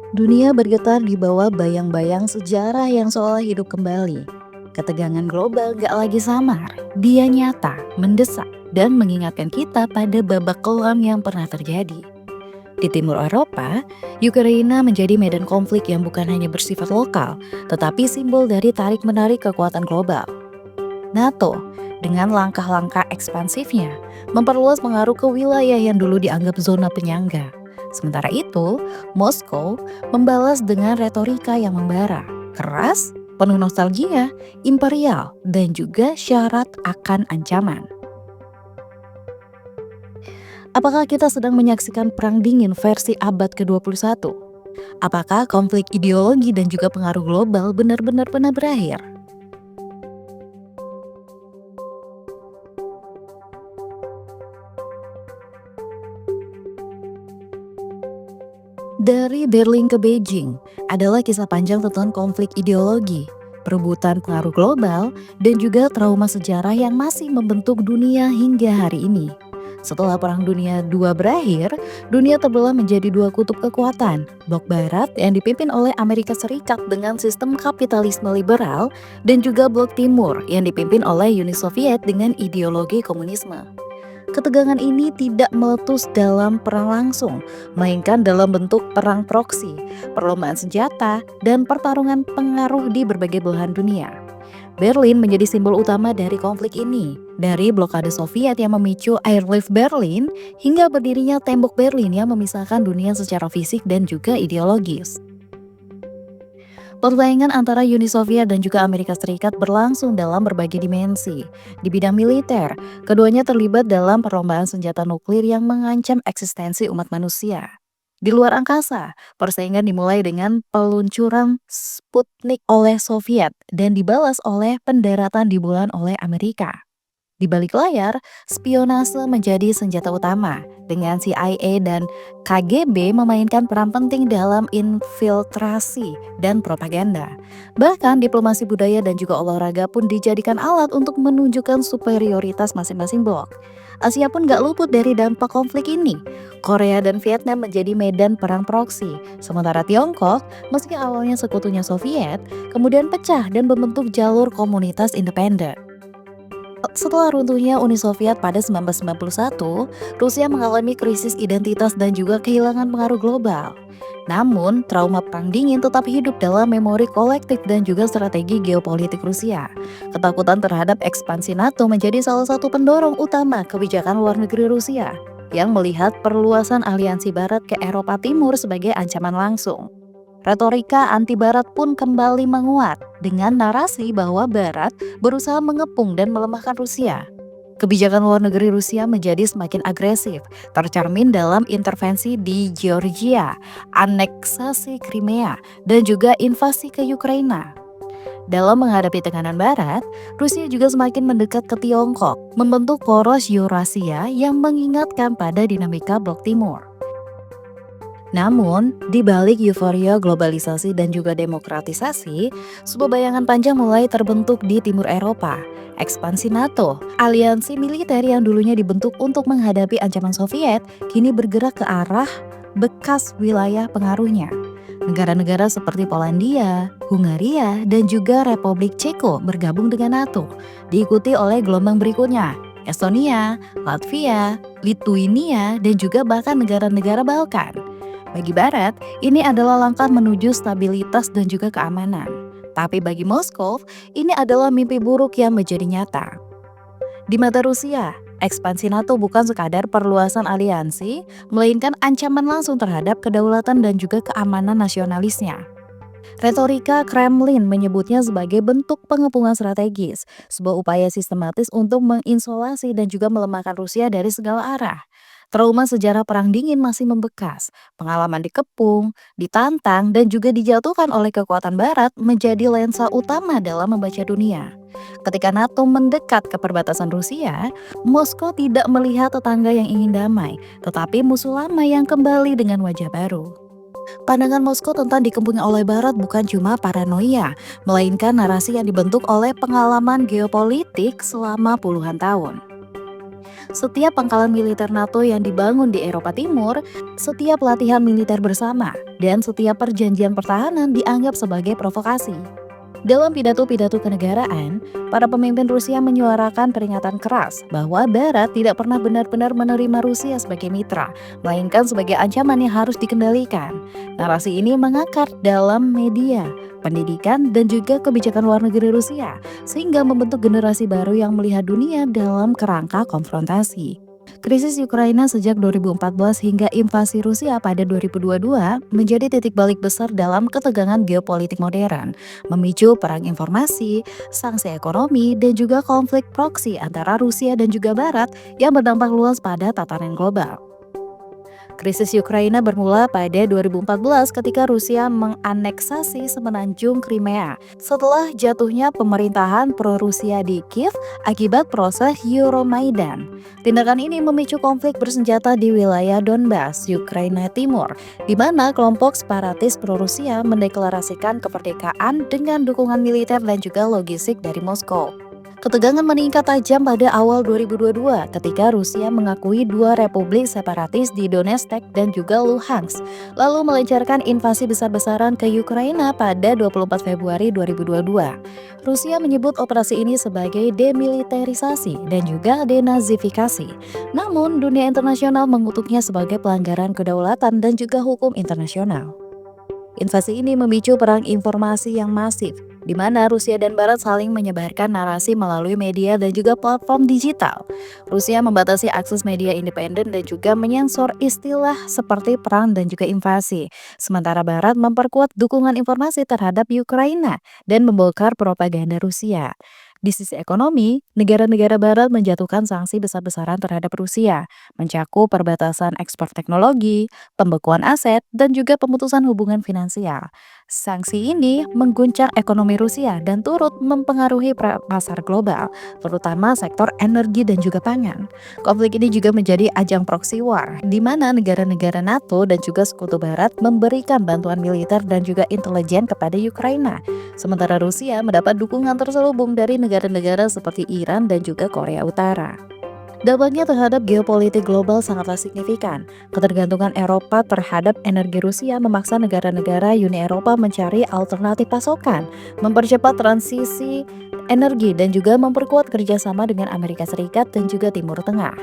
Dunia bergetar di bawah bayang-bayang sejarah yang seolah hidup kembali. Ketegangan global gak lagi samar, dia nyata, mendesak, dan mengingatkan kita pada babak kelam yang pernah terjadi. Di timur Eropa, Ukraina menjadi medan konflik yang bukan hanya bersifat lokal, tetapi simbol dari tarik-menarik kekuatan global. NATO, dengan langkah-langkah ekspansifnya, memperluas pengaruh ke wilayah yang dulu dianggap zona penyangga. Sementara itu, Moskow membalas dengan retorika yang membara, keras, penuh nostalgia, imperial, dan juga syarat akan ancaman. Apakah kita sedang menyaksikan perang dingin versi abad ke-21? Apakah konflik ideologi dan juga pengaruh global benar-benar pernah berakhir? Dari Berlin ke Beijing adalah kisah panjang tentang konflik ideologi, perebutan pengaruh global, dan juga trauma sejarah yang masih membentuk dunia hingga hari ini. Setelah Perang Dunia II berakhir, dunia terbelah menjadi dua kutub kekuatan, blok barat yang dipimpin oleh Amerika Serikat dengan sistem kapitalisme liberal, dan juga blok timur yang dipimpin oleh Uni Soviet dengan ideologi komunisme. Ketegangan ini tidak meletus dalam perang langsung, melainkan dalam bentuk perang proksi, perlombaan senjata, dan pertarungan pengaruh di berbagai belahan dunia. Berlin menjadi simbol utama dari konflik ini, dari blokade Soviet yang memicu Airlift Berlin hingga berdirinya tembok Berlin yang memisahkan dunia secara fisik dan juga ideologis. Persaingan antara Uni Soviet dan juga Amerika Serikat berlangsung dalam berbagai dimensi. Di bidang militer, keduanya terlibat dalam perlombaan senjata nuklir yang mengancam eksistensi umat manusia. Di luar angkasa, persaingan dimulai dengan peluncuran Sputnik oleh Soviet dan dibalas oleh pendaratan di bulan oleh Amerika. Di balik layar, spionase menjadi senjata utama, dengan CIA dan KGB memainkan peran penting dalam infiltrasi dan propaganda. Bahkan diplomasi budaya dan juga olahraga pun dijadikan alat untuk menunjukkan superioritas masing-masing blok. Asia pun gak luput dari dampak konflik ini. Korea dan Vietnam menjadi medan perang proksi, sementara Tiongkok, meski awalnya sekutunya Soviet, kemudian pecah dan membentuk jalur komunitas independen. Setelah runtuhnya Uni Soviet pada 1991, Rusia mengalami krisis identitas dan juga kehilangan pengaruh global. Namun, trauma perang dingin tetap hidup dalam memori kolektif dan juga strategi geopolitik Rusia. Ketakutan terhadap ekspansi NATO menjadi salah satu pendorong utama kebijakan luar negeri Rusia, yang melihat perluasan aliansi Barat ke Eropa Timur sebagai ancaman langsung. Retorika anti-Barat pun kembali menguat dengan narasi bahwa Barat berusaha mengepung dan melemahkan Rusia. Kebijakan luar negeri Rusia menjadi semakin agresif, tercermin dalam intervensi di Georgia, aneksasi Crimea, dan juga invasi ke Ukraina. Dalam menghadapi tekanan Barat, Rusia juga semakin mendekat ke Tiongkok, membentuk poros Eurasia yang mengingatkan pada dinamika Blok Timur. Namun, di balik euforia globalisasi dan juga demokratisasi, sebuah bayangan panjang mulai terbentuk di timur Eropa. Ekspansi NATO, aliansi militer yang dulunya dibentuk untuk menghadapi ancaman Soviet, kini bergerak ke arah bekas wilayah pengaruhnya. Negara-negara seperti Polandia, Hungaria, dan juga Republik Ceko bergabung dengan NATO, diikuti oleh gelombang berikutnya, Estonia, Latvia, Lithuania, dan juga bahkan negara-negara Balkan. Bagi Barat, ini adalah langkah menuju stabilitas dan juga keamanan. Tapi bagi Moskow, ini adalah mimpi buruk yang menjadi nyata. Di mata Rusia, ekspansi NATO bukan sekadar perluasan aliansi, melainkan ancaman langsung terhadap kedaulatan dan juga keamanan nasionalisnya. Retorika Kremlin menyebutnya sebagai bentuk pengepungan strategis, sebuah upaya sistematis untuk mengisolasi dan juga melemahkan Rusia dari segala arah. Trauma sejarah Perang Dingin masih membekas, pengalaman dikepung, ditantang, dan juga dijatuhkan oleh kekuatan Barat menjadi lensa utama dalam membaca dunia. Ketika NATO mendekat ke perbatasan Rusia, Moskow tidak melihat tetangga yang ingin damai, tetapi musuh lama yang kembali dengan wajah baru. Pandangan Moskow tentang dikepungnya oleh Barat bukan cuma paranoia, melainkan narasi yang dibentuk oleh pengalaman geopolitik selama puluhan tahun. setiap pangkalan militer NATO yang dibangun di Eropa Timur, setiap latihan militer bersama, dan setiap perjanjian pertahanan dianggap sebagai provokasi. Dalam pidato-pidato kenegaraan, para pemimpin Rusia menyuarakan peringatan keras bahwa Barat tidak pernah benar-benar menerima Rusia sebagai mitra, melainkan sebagai ancaman yang harus dikendalikan. Narasi ini mengakar dalam media, pendidikan, dan juga kebijakan luar negeri Rusia, sehingga membentuk generasi baru yang melihat dunia dalam kerangka konfrontasi. Krisis Ukraina sejak 2014 hingga invasi Rusia pada 2022 menjadi titik balik besar dalam ketegangan geopolitik modern, memicu perang informasi, sanksi ekonomi, dan juga konflik proksi antara Rusia dan juga Barat yang berdampak luas pada tatanan global. Krisis Ukraina bermula pada 2014 ketika Rusia menganeksasi semenanjung Crimea setelah jatuhnya pemerintahan pro-Rusia di Kiev akibat proses Euromaidan. Tindakan ini memicu konflik bersenjata di wilayah Donbas, Ukraina Timur, di mana kelompok separatis pro-Rusia mendeklarasikan kemerdekaan dengan dukungan militer dan juga logistik dari Moskow. Ketegangan meningkat tajam pada awal 2022 ketika Rusia mengakui dua republik separatis di Donetsk dan juga Luhansk, lalu melancarkan invasi besar-besaran ke Ukraina pada 24 Februari 2022. Rusia menyebut operasi ini sebagai demilitarisasi dan juga denazifikasi. Namun, dunia internasional mengutuknya sebagai pelanggaran kedaulatan dan juga hukum internasional. Invasi ini memicu perang informasi yang masif, di mana Rusia dan Barat saling menyebarkan narasi melalui media dan juga platform digital. Rusia membatasi akses media independen dan juga menyensor istilah seperti perang dan juga invasi. Sementara Barat memperkuat dukungan informasi terhadap Ukraina dan membongkar propaganda Rusia. Di sisi ekonomi, negara-negara Barat menjatuhkan sanksi besar-besaran terhadap Rusia, mencakup perbatasan ekspor teknologi, pembekuan aset, dan juga pemutusan hubungan finansial. Sanksi ini mengguncang ekonomi Rusia dan turut mempengaruhi pasar global, terutama sektor energi dan juga pangan. Konflik ini juga menjadi ajang proxy war, di mana negara-negara NATO dan juga Sekutu Barat memberikan bantuan militer dan juga intelijen kepada Ukraina, sementara Rusia mendapat dukungan terselubung dari negara-negara seperti Iran dan juga Korea Utara. Dampaknya terhadap geopolitik global sangatlah signifikan. Ketergantungan Eropa terhadap energi Rusia memaksa negara-negara Uni Eropa mencari alternatif pasokan, mempercepat transisi energi dan juga memperkuat kerjasama dengan Amerika Serikat dan juga Timur Tengah.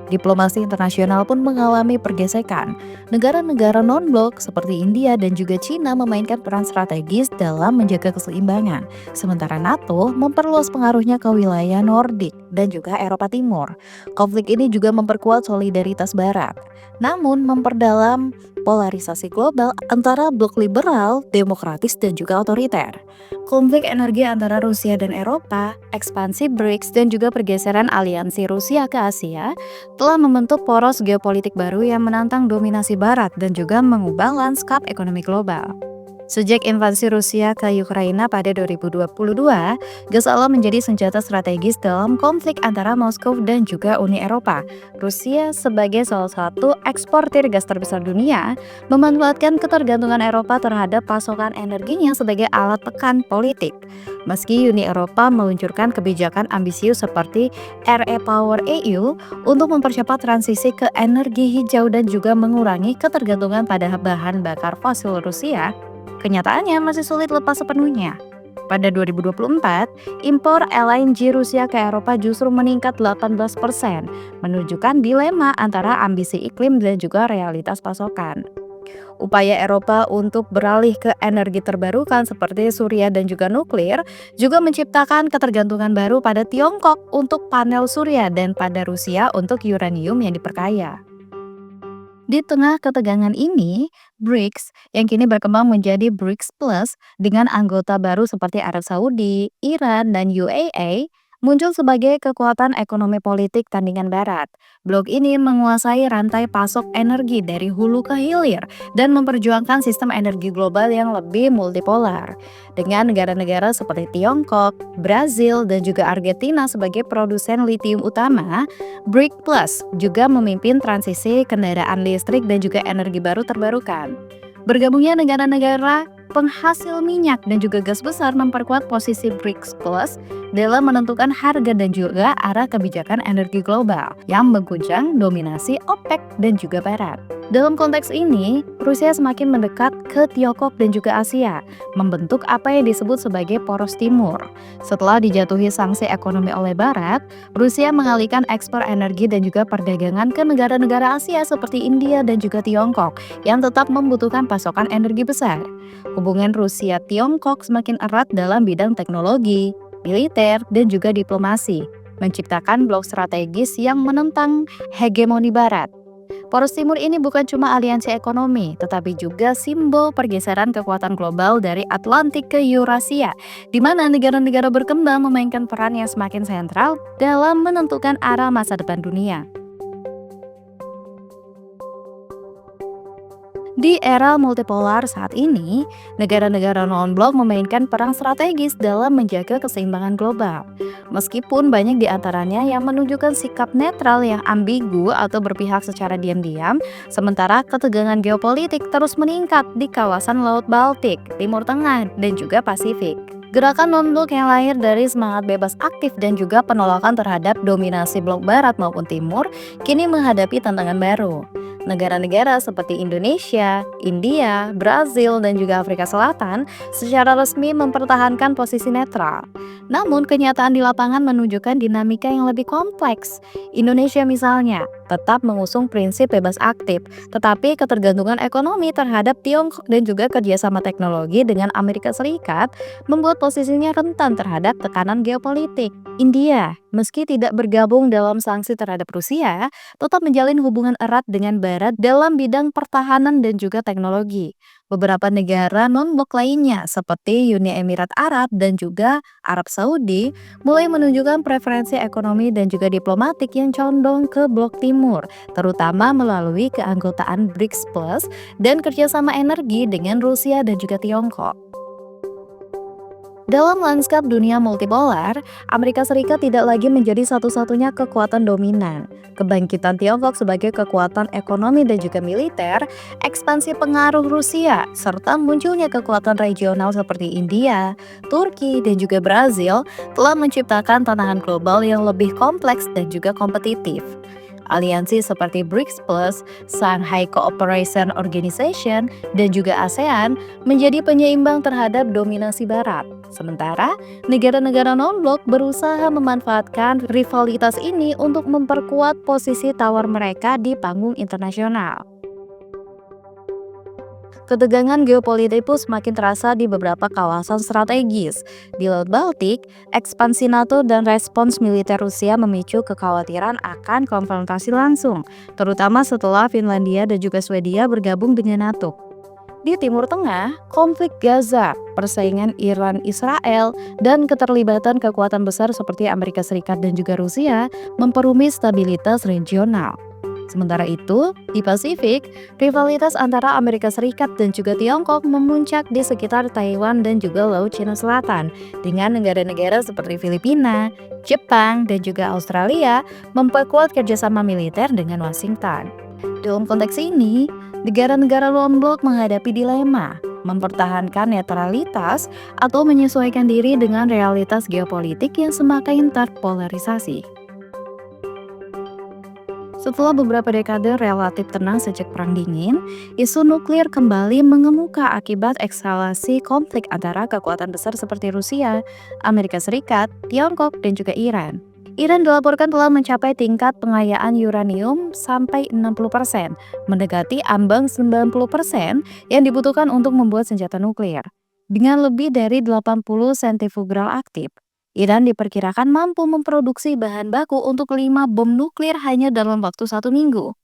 Diplomasi internasional pun mengalami pergesekan. Negara-negara non-blok seperti India dan juga Cina memainkan peran strategis dalam menjaga keseimbangan, sementara NATO memperluas pengaruhnya ke wilayah Nordik dan juga Eropa Timur. Konflik ini juga memperkuat solidaritas Barat, namun memperdalam polarisasi global antara blok liberal, demokratis, dan juga otoriter. Konflik energi antara Rusia dan Eropa, ekspansi BRICS, dan juga pergeseran aliansi Rusia ke Asia telah membentuk poros geopolitik baru yang menantang dominasi Barat dan juga mengubah lanskap ekonomi global. Sejak invasi Rusia ke Ukraina pada 2022, gas alam menjadi senjata strategis dalam konflik antara Moskow dan juga Uni Eropa. Rusia sebagai salah satu eksportir gas terbesar dunia, memanfaatkan ketergantungan Eropa terhadap pasokan energinya sebagai alat tekan politik. Meski Uni Eropa meluncurkan kebijakan ambisius seperti REPower EU untuk mempercepat transisi ke energi hijau dan juga mengurangi ketergantungan pada bahan bakar fosil Rusia, kenyataannya masih sulit lepas sepenuhnya. Pada 2024, impor LNG Rusia ke Eropa justru meningkat 18%, menunjukkan dilema antara ambisi iklim dan juga realitas pasokan. Upaya Eropa untuk beralih ke energi terbarukan seperti surya dan juga nuklir juga menciptakan ketergantungan baru pada Tiongkok untuk panel surya dan pada Rusia untuk uranium yang diperkaya. Di tengah ketegangan ini, BRICS yang kini berkembang menjadi BRICS Plus dengan anggota baru seperti Arab Saudi, Iran, dan UAE muncul sebagai kekuatan ekonomi politik tandingan Barat. Blok ini menguasai rantai pasok energi dari hulu ke hilir dan memperjuangkan sistem energi global yang lebih multipolar. Dengan negara-negara seperti Tiongkok, Brazil, dan juga Argentina sebagai produsen litium utama, BRICS Plus juga memimpin transisi kendaraan listrik dan juga energi baru terbarukan. Bergabungnya negara-negara penghasil minyak dan juga gas besar memperkuat posisi BRICS Plus dalam menentukan harga dan juga arah kebijakan energi global yang mengguncang dominasi OPEC dan juga Barat. Dalam konteks ini, Rusia semakin mendekat ke Tiongkok dan juga Asia, membentuk apa yang disebut sebagai poros timur. Setelah dijatuhi sanksi ekonomi oleh Barat, Rusia mengalihkan ekspor energi dan juga perdagangan ke negara-negara Asia seperti India dan juga Tiongkok yang tetap membutuhkan pasokan energi besar. Hubungan Rusia-Tiongkok semakin erat dalam bidang teknologi, militer, dan juga diplomasi, menciptakan blok strategis yang menentang hegemoni Barat. Poros Timur ini bukan cuma aliansi ekonomi, tetapi juga simbol pergeseran kekuatan global dari Atlantik ke Eurasia, di mana negara-negara berkembang memainkan peran yang semakin sentral dalam menentukan arah masa depan dunia. Di era multipolar saat ini, negara-negara non-blok memainkan peran strategis dalam menjaga keseimbangan global. Meskipun banyak di antaranya yang menunjukkan sikap netral yang ambigu atau berpihak secara diam-diam, sementara ketegangan geopolitik terus meningkat di kawasan Laut Baltik, Timur Tengah, dan juga Pasifik. Gerakan non-blok yang lahir dari semangat bebas aktif dan juga penolakan terhadap dominasi blok barat maupun timur kini menghadapi tantangan baru. Negara-negara seperti Indonesia, India, Brazil, dan juga Afrika Selatan secara resmi mempertahankan posisi netral. Namun kenyataan di lapangan menunjukkan dinamika yang lebih kompleks. Indonesia misalnya tetap mengusung prinsip bebas aktif, tetapi ketergantungan ekonomi terhadap Tiongkok dan juga kerjasama teknologi dengan Amerika Serikat membuat posisinya rentan terhadap tekanan geopolitik. India, meski tidak bergabung dalam sanksi terhadap Rusia, tetap menjalin hubungan erat dengan Barat dalam bidang pertahanan dan juga teknologi. Beberapa negara non-blok lainnya seperti Uni Emirat Arab dan juga Arab Saudi mulai menunjukkan preferensi ekonomi dan juga diplomatik yang condong ke blok timur, terutama melalui keanggotaan BRICS Plus dan kerjasama energi dengan Rusia dan juga Tiongkok. Dalam lanskap dunia multipolar, Amerika Serikat tidak lagi menjadi satu-satunya kekuatan dominan. Kebangkitan Tiongkok sebagai kekuatan ekonomi dan juga militer, ekspansi pengaruh Rusia, serta munculnya kekuatan regional seperti India, Turki, dan juga Brazil telah menciptakan tantangan global yang lebih kompleks dan juga kompetitif. Aliansi seperti BRICS Plus, Shanghai Cooperation Organization, dan juga ASEAN menjadi penyeimbang terhadap dominasi Barat. Sementara, negara-negara non-blok berusaha memanfaatkan rivalitas ini untuk memperkuat posisi tawar mereka di panggung internasional. Ketegangan geopolitik pun semakin terasa di beberapa kawasan strategis. Di Laut Baltik, ekspansi NATO dan respons militer Rusia memicu kekhawatiran akan konfrontasi langsung, terutama setelah Finlandia dan juga Swedia bergabung dengan NATO. Di Timur Tengah, konflik Gaza, persaingan Iran-Israel, dan keterlibatan kekuatan besar seperti Amerika Serikat dan juga Rusia memperumit stabilitas regional. Sementara itu, di Pasifik, rivalitas antara Amerika Serikat dan juga Tiongkok memuncak di sekitar Taiwan dan juga Laut Cina Selatan, dengan negara-negara seperti Filipina, Jepang, dan juga Australia memperkuat kerjasama militer dengan Washington. Dalam konteks ini, negara-negara non-blok menghadapi dilema, mempertahankan netralitas atau menyesuaikan diri dengan realitas geopolitik yang semakin terpolarisasi. Setelah beberapa dekade relatif tenang sejak Perang Dingin, isu nuklir kembali mengemuka akibat eskalasi konflik antara kekuatan besar seperti Rusia, Amerika Serikat, Tiongkok, dan juga Iran. Iran dilaporkan telah mencapai tingkat pengayaan uranium sampai 60%, mendekati ambang 90% yang dibutuhkan untuk membuat senjata nuklir. Dengan lebih dari 80 sentrifugal aktif, Iran diperkirakan mampu memproduksi bahan baku untuk 5 bom nuklir hanya dalam waktu 1 minggu.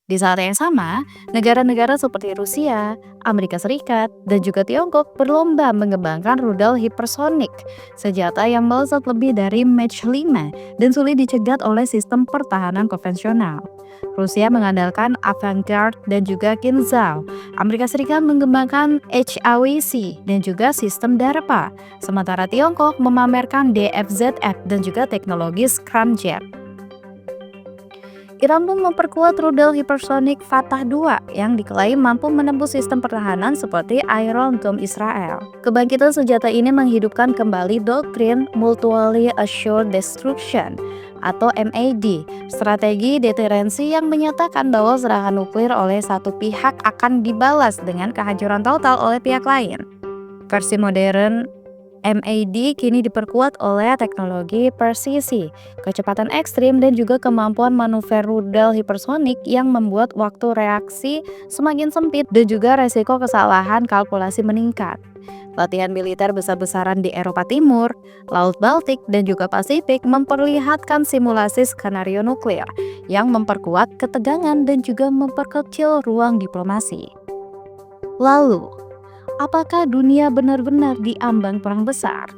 Di saat yang sama, negara-negara seperti Rusia, Amerika Serikat, dan juga Tiongkok berlomba mengembangkan rudal hipersonik, senjata yang melesat lebih dari Mach 5 dan sulit dicegat oleh sistem pertahanan konvensional. Rusia mengandalkan Avangard dan juga Kinzhal. Amerika Serikat mengembangkan HAWC dan juga sistem DARPA, sementara Tiongkok memamerkan DFZF dan juga teknologi Scramjet. Iran pun memperkuat rudal hipersonik Fatah II yang diklaim mampu menembus sistem pertahanan seperti Iron Dome Israel. Kebangkitan senjata ini menghidupkan kembali doktrin Mutually Assured Destruction atau MAD, strategi deterensi yang menyatakan bahwa serangan nuklir oleh satu pihak akan dibalas dengan kehancuran total oleh pihak lain. Versi modern MAD kini diperkuat oleh teknologi presisi, kecepatan ekstrim, dan juga kemampuan manuver rudal hipersonik yang membuat waktu reaksi semakin sempit dan juga resiko kesalahan kalkulasi meningkat. Latihan militer besar-besaran di Eropa Timur, Laut Baltik, dan juga Pasifik memperlihatkan simulasi skenario nuklir yang memperkuat ketegangan dan juga memperkecil ruang diplomasi. Lalu, apakah dunia benar-benar diambang perang besar?